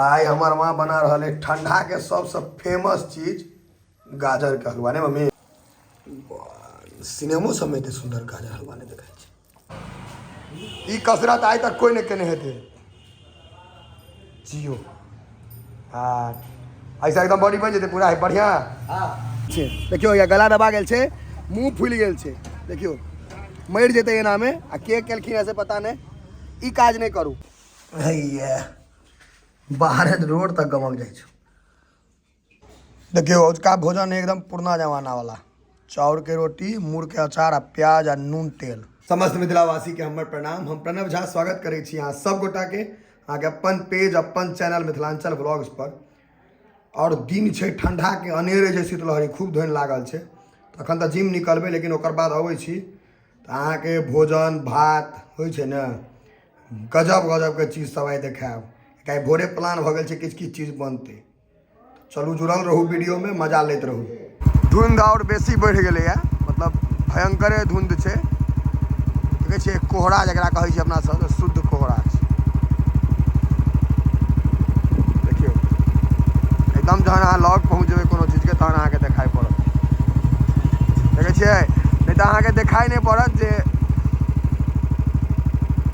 आज हमार माँ बना रहा है ठंडा के सबसे फेमस चीज गाजर के हलवा। ने मम्मी सिनेमो सब में एते सुंदर गाजर हलवा ने देखा ई कसरत आज तक कोई नहीं केने हेते जियो। हाँ ऐसा एकदम बॉडी बन जेते पूरा है बढ़िया। हाँ देखियो या गला दबा गेल छे, मुंह फूल गेल छे, देखियो मर जेते एना में आ के केलखिन ऐसे पता नहीं ई काज नहीं करू। हैया बाहर रोड तक गमक जाइ छो। देखियो उसका भोजन एकदम पुराना जमाना वाला चाउर के रोटी, मूर के अचार आ प्याज आ नून तेल। समस्त मिथिलावासी के हमर प्रणाम। हम प्रणव झा स्वागत करै छी अहाँ सब गोटा के आगे अपन पेज अपन चैनल मिथिलांचल ब्लॉग्स पर। और दिन छे ठंडा के अनेरे जे शीतलहरी खूब धोइन लागल छे। तखन तऽ जिम निकलबै लेकिन ओकर बाद अबै छी तऽ अहाँ के भोजन भात होइ छे न गजब गजब के चीज सब आइ देखाएब। काहे भोरे प्लान भ गेल छे किछ किछ चीज बनते। चलू जुड़ल रहू वीडियो में, मजा लेत रहू। धुंध और बेसी बढ़ गेलै है, मतलब भयंकरे धुंध छे। देखे छिए कोहरा जकरा कहै छै अपना सब शुद्ध कोहरा छै। देखियो एकदम जहन अहाँ लग पहुँच जेबै कोनो चीज के तहन अहाँके देखाई पड़त। देखे छिए नहीं तो अहाँके देखाई नहीं पड़त जे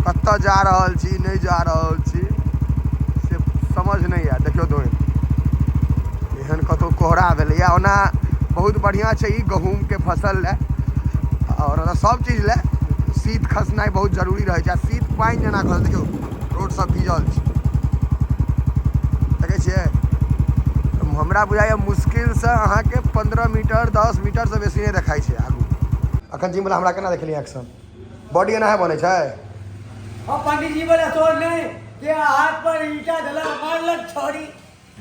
कत्ता जा रहल छी नहीं जा रहल छी से समझ नहीं आए। देखियो तो एहन कतौ कोहरा भेलै या ओना बहुत बढ़िया छै ई गहूम के फसल ले और सब चीज ले शीत खसनाइ बहुत जरूरी रहे छै। शीत पानि जेना खस देखियो रोड सब भीजल छै देखे छिए। हमरा बुझाइए मुश्किल से अहाँ के 15 मीटर 10 मीटर से बेसी नहीं देखाई छै आगू। अखन जिम वाला हमरा केना देखलिए एक्शन बॉडी एना है बने छै। और पंडित जी बोले तोड़ नहीं के हाथ पर ईटा धला मारलक छोड़ी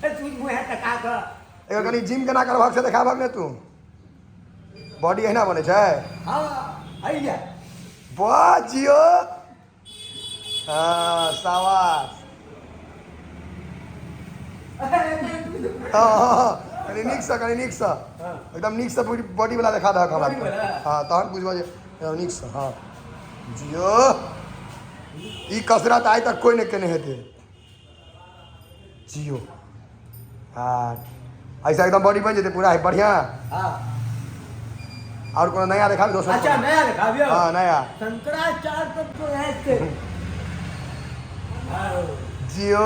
तू मुहे टका कर एगो कनी जिम केना करबाक से देखाबक ने तू बॉडी एना बने छै। हां आइया वाह जियो। हां शाबाश। हां कनी नीक से एकदम नीक से बॉडी वाला देखा दहक हमरा। हां तहन बुझबो जे नीक से। हां जियो ई कसरत आज तक कोई नहीं केने हेते जियो। हाँ ऐसा एकदम बॉडी बन जेते पूरा है बढ़िया। हां और कोनो नया दिखाबी दोस्तों। अच्छा नया दिखाबियो। हां नया शंकराचार्य पर तो है के जियो।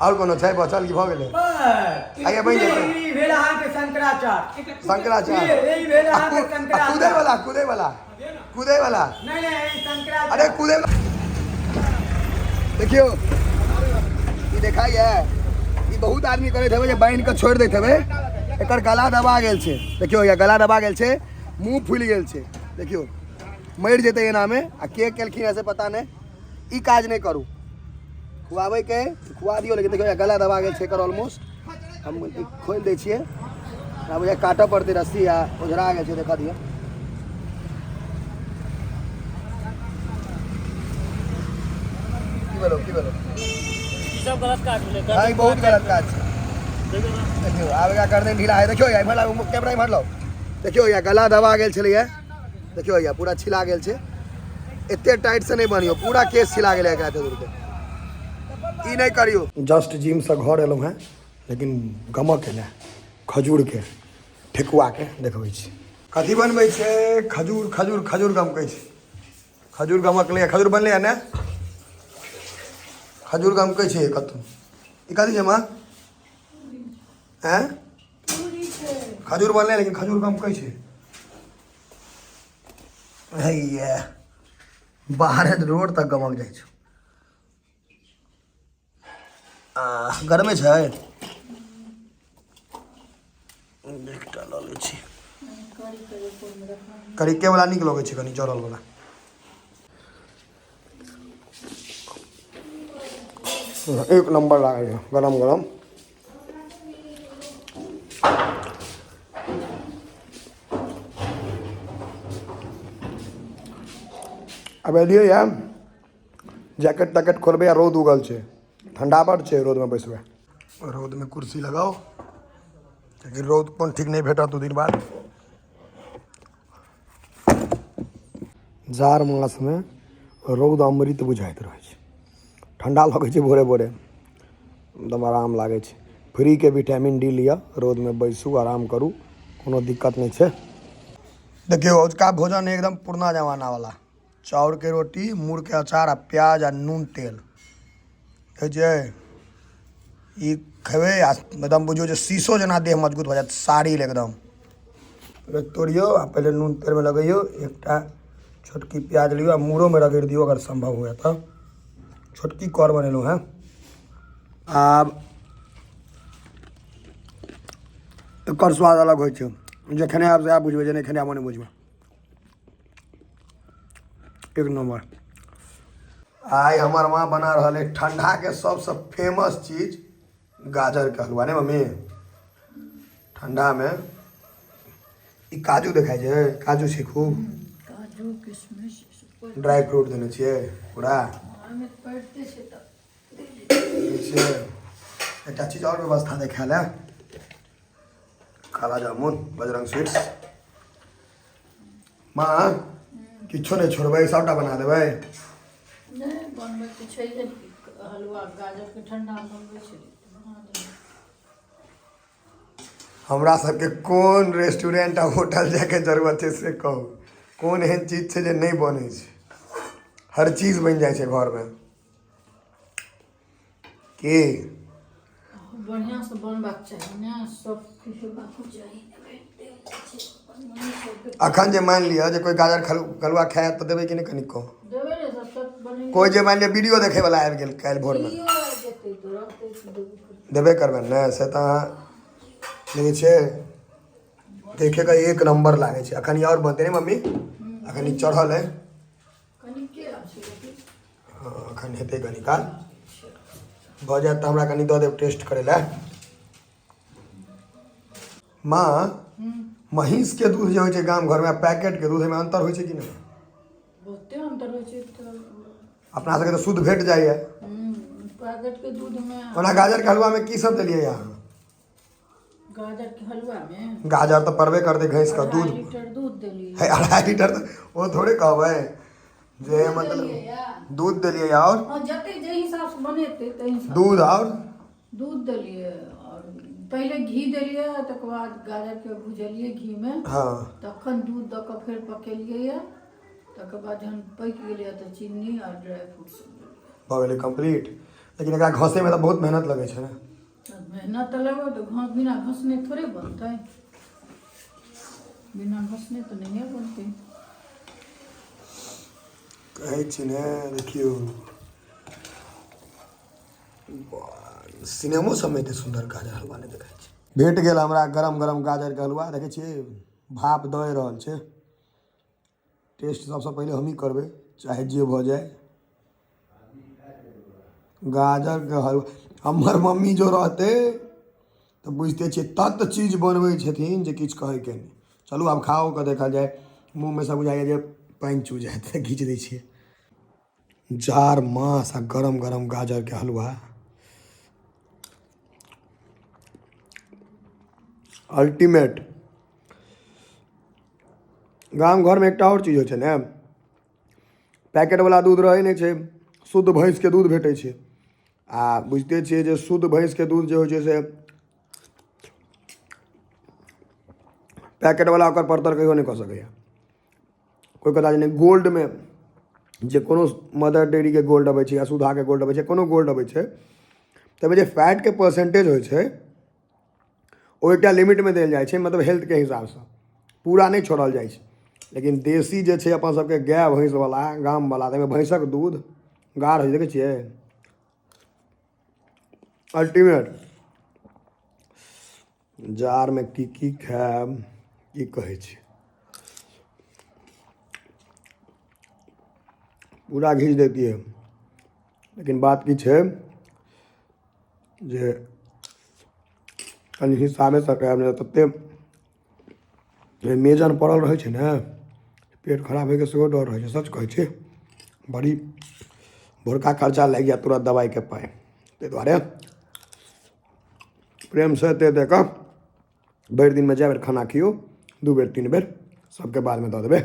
और कोनो छै बचल की भ गेलै आगे बन जेते। ई भेला हां के शंकराचार्य शंकराचार्य ई भेला हां के शंकराचार्य कूदे वाला नहीं नहीं शंकराचार्य। अरे कूदे देखियो ई देखाई है ई बहुत आदमी करे थे बांध के छोड़ देते थे। एकर गला दबा गेल छे देखियो या गला दबा गेल छे, मुंह फूल गेल छे, देखियो मर जेते एना में आ के केलखिन ऐसे पता नहीं ई काज नहीं करू। खुआबे के खुआ दियो लेकिन देखियो या गला दबा गेल छे एकर ऑलमोस्ट। हम खोल दै छिए अब ये काटऽ पड़ते रस्सी या उधरा गेल छे देखा दियो। की बोलो सब गलत काट ले भाई बहुत गलत काज छै। देखियो आब का कर दे ढीला है। देखियो या भला कैमरा में लो देखियो या गला दबा गेल छले या देखियो या पूरा छिला गेल छे। एते टाइट से नहीं बनियो पूरा केस छिला गेल एकरा दूर के ई नहीं करियो। जस्ट जिम से घर एलो हैं लेकिन गमक है ना खजूर के ठेकुआ के देखबै छी कथी बनबै छै। खजूर गमकै छै। खजूर गमक ले खजूर बनले है ना खजूर गमकै छै कतौ ई कथी छै माँ हैं खजूर बनले लेकिन खजूर गमकै छै। हैया बाहर रोड तक गमक जाइ छौ। गरमे छै एकटा लऽ लै छी करिके वाला नीक लगै छै कनी जरल वाला। एक नंबर लागे है गरम गरम। अब एलिए या जैकेट तैकेट खोलबे या रौद उगल छे ठंडा बड़ छे रौद में बैसबे। रौद में कुर्सी लगाओ लेकिन रौद कोन ठीक नहीं भेटत 2 दिन बाद। जाड़ मास में रौद अमृत बुझाइत रहै छै, ठंडा लगै छै भोरे भोरे, एकदम आराम लागै छै। फ्री के विटामिन डी लिअ, रौदमे बैसू, आराम करू, कोनो दिक्कत नहीं छै। देखियो उसका भोजन एकदम पुरना जमाना वाला, चाउर के रोटी, मूर के अचार आ प्याज आ नून तेल, ठीक छै। ई खेबै आ एकदम बुझियो जे शीशो जना देह मजबूत भऽ जायत, साड़िल एकदम। पहले तोड़ियो आ पहले नून तेल में लगैयो, एकटा छोटकी प्याज लियो आ मूरो में रगड़ दियो अगर संभव हुए तो। छोटकी कौर बनेलहुँ हैं। आब एकर स्वाद अलग होइ छै, जे खेने आब से आब बुझबै, जे नहीं खेने आब नहीं बुझबै। एक नंबर। आई हमार माँ बना रहा है ठंडा के सबसे फेमस चीज गाजर के हलवा, नहीं मम्मी? ठंडा में ई काजू देखाई छै, काजू छै खूब, काजू किशमिश ड्राई फ्रूट देने छियै पूरा। एकटा चीज और व्यवस्था देखा ले, काला जामुन, बजरंग स्वीट्स। माँ किछो नहीं छोड़बै, सबटा बना देबै? नहीं बनबै के छै, हलवा गाजर के ठंडा बनबै छै, बना देबै। हमरा सबके कोन रेस्टोरेंट आ होटल जाके जरूरत है से कहू, कोन एहन चीज छै जे नहीं बनै छै? हर चीज बन जाइ छै घर में। की बढ़िया से बनबाक चाही ने, सब किछु हेबाक चाही। अखन जे मान लिअ जे कोई गाजर हलवा खाए तो देबै कि नहीं कनिको? देबै ने, सब बनेबै। कोई जे मान लिअ वीडियो देखे वाला आबि गेल काल्हि भोर में, जेतै तो रहतै तो देबै। देबे करबै ने, से तऽ अहाँ देखै छियै देखे का एक नंबर लागे छै। अखन ई और बनते नहीं मम्मी? अखन ई चढ़ल है, कनी के आछै लेकिन हाँ अखन हेतै कनी काल, भऽ जायत तऽ हमरा कनी दऽ देब टेस्ट करे ला। माँ महींस के दूध जे होइ छै गाम घर में, पैकेट के दूध में अंतर होइ छै कि नहीं? बहुते अंतर होइ छै। अपना सबके तऽ शुद्ध भेट जाइए। पैकेट के दूध में, ओना गाजर के हलवा में की सब देलियै यहाँ? गाजर के हलवा में गाजर तो पड़बे करते, भैंस का 2.5 दूध लीटर दूध देलियै। है, 2.5 लीटर तो वो थोड़े कहबै जे मतलब दूध देलियै और हाँ, जते जे हिसाब से बनेतै ताहि हिसाब दूध और दूध देलियै, और पहले घी देलियै, तकर बाद गाजर के भुजलियै घी में, हाँ तखन दूध दऽ कऽ फेर पकेलियै, तकर बाद जहन पकि गेलै तऽ चीनी और ड्राई फ्रूट सब देलियै। भऽ गेलै कंप्लीट। लेकिन एकरा घसे में तो बहुत मेहनत लगे छै ने। मेहनत तऽ लगो, तो बिना घसने थोड़े बनतै, बिना घसने तो नहिए बनतै। कहै छी ने, देखियो सिनेमो सब में एते सुंदर गाजर हलवा नहीं देखाई छै। भेट गेल हमरा गरम गरम गाजर के हलवा, देखै छियै भाप दऽ रहल छै। टेस्ट सबसे पहले हम ही करबै, चाहे जे भऽ जाए। गाजर के हलवा हमर मम्मी जो रहते तो बुझते छियै तत चीज बनबै छथिन जे किछु कहै के नहीं। चलू आब खाओ के देखल जाए, मुँह में से बुझाइए जे पानि चू जाए, घीच दै छियै। जार मास आ गरम गरम गाजर के हलवा अल्टीमेट। गाम घर में एकटा और चीज होइ छै ने, पैकेट वाला दूध रहै नहीं छै, शुद्ध भैंस के दूध भेटै छै। आ बुझते छियै जे शुद्ध भैंस के दूध जे होइ छै से पैकेट वाला ओकर परतर कहियो नहीं कऽ सकैया। कोई कदा नहीं, गोल्ड में जे कोनो मदर डेयरी के गोल्ड अबै छै या सुधा के गोल्ड अबै छै, कोनो गोल्ड अबै छै, तब जे फैट के परसेंटेज होइ छै ओ एकटा लिमिट में देल जाइ छै, मतलब हेल्थ के हिसाब से पूरा नहीं छोड़ल जाइ छै। लेकिन देसी जे छै अपन सबके गाय भैंस वाला, गाम वाला, ताहिमे भैंसक दूध गाढ़ होइ छै, देखै छियै अल्टीमेट। जार में की खायब, की कहै छै, पूरा घीच देतियै। लेकिन बात की छै जे कनि हिसाबे से खायब, नहीं तते मेजन पड़ल रहै छै ने, पेट खराब होइके सेहो डर रहै छै। सच कहै छै, बड़ी भोरका खर्चा लागि जायत तुरंत दवाई के पाइ, ताहि दुआरे प्रेम से दे कऽ भरि दिन में जाए बेर खाना खियो, 2 बेर 3 बेर सबके बाद में दऽ देबै।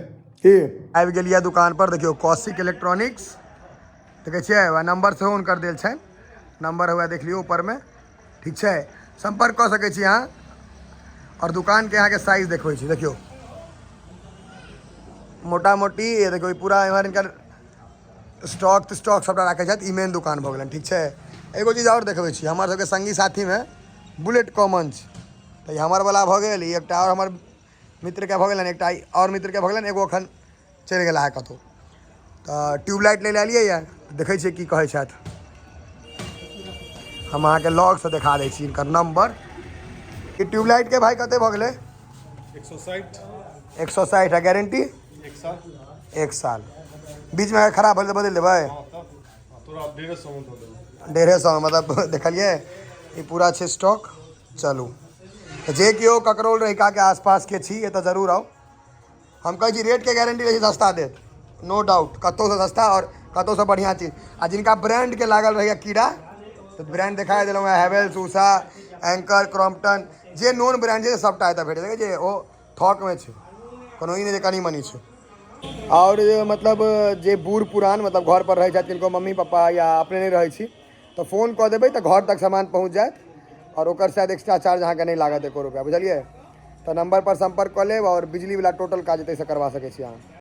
की आबि गेलियै दुकान पर। देखियो कौशिक इलेक्ट्रॉनिक्स देखे छियै, वह नंबर से ऑन कर देल छै, नंबर हुआ देख लियो ऊपर में, ठीक है। संपर्क कर सकै छी अहाँ। और दुकान के यहाँ के साइज देखबै छी, देखियो मोटा मोटी ये देखियो पूरा एम्हर इनकर स्टॉक सबटा राखे छथि। ई मेन दुकान भऽ गेलनि, ठीक है। एगो चीज और देखबै छी, हमर सबके संगी साथी में बुलेट कॉमन छै, तो ई हमर वाला भऽ गेल, एकटा और हमर मित्र के भऽ गेलनि, एकटा और मित्र के भऽ गेलनि, एगो अखन चलि गेला है कतौ। तो ट्यूबलाइट ले लियै यऽ, देखै छियै की कहै छथि। हम अहाँके लॉग से देखा दै छी इनकर नंबर। ई ट्यूबलाइट के भाई कते भऽ गेलै? 160 है। गारंटी 1 साल। बीच में अगर खराब भेल तो बदल देबै? 150 मतलब देखलिए ये पूरा छै स्टॉक। चलू जे केओ ककरोल रहिका के आसपास के छी एतऽ जरूर आओ। हम कहै छी रेट के गारंटी रहै छै, सस्ता देत, नो डाउट, कतौ से सस्ता और कतौ से बढ़िया चीज। आ जिनका ब्रांड के लागल रहैया कीड़ा, तो ब्रांड देखा देलहुँ है, हेवेल्स, उषा, एंकर, क्रॉम्पटन, जे नॉन ब्रांड छै सबटा एतऽ भेट जाए छै। ओ थोक में छै, कोनो ई नहीं जे कनी मनी छै। और मतलब जे बूढ़ पुरान मतलब घर पर रहे छथि, किनको मम्मी पापा या अपने नहीं रहे छी, तो फोन कऽ देबै तो घर तक सामान पहुँच जाएत। और ओकर शायद एक्स्ट्रा चार्ज अहाँके नहीं लागत 1 रुपया, बुझलिए। तो नंबर पर संपर्क कर लेब और बिजली वाला टोटल काज एतै से करवा सकै छी अहाँ।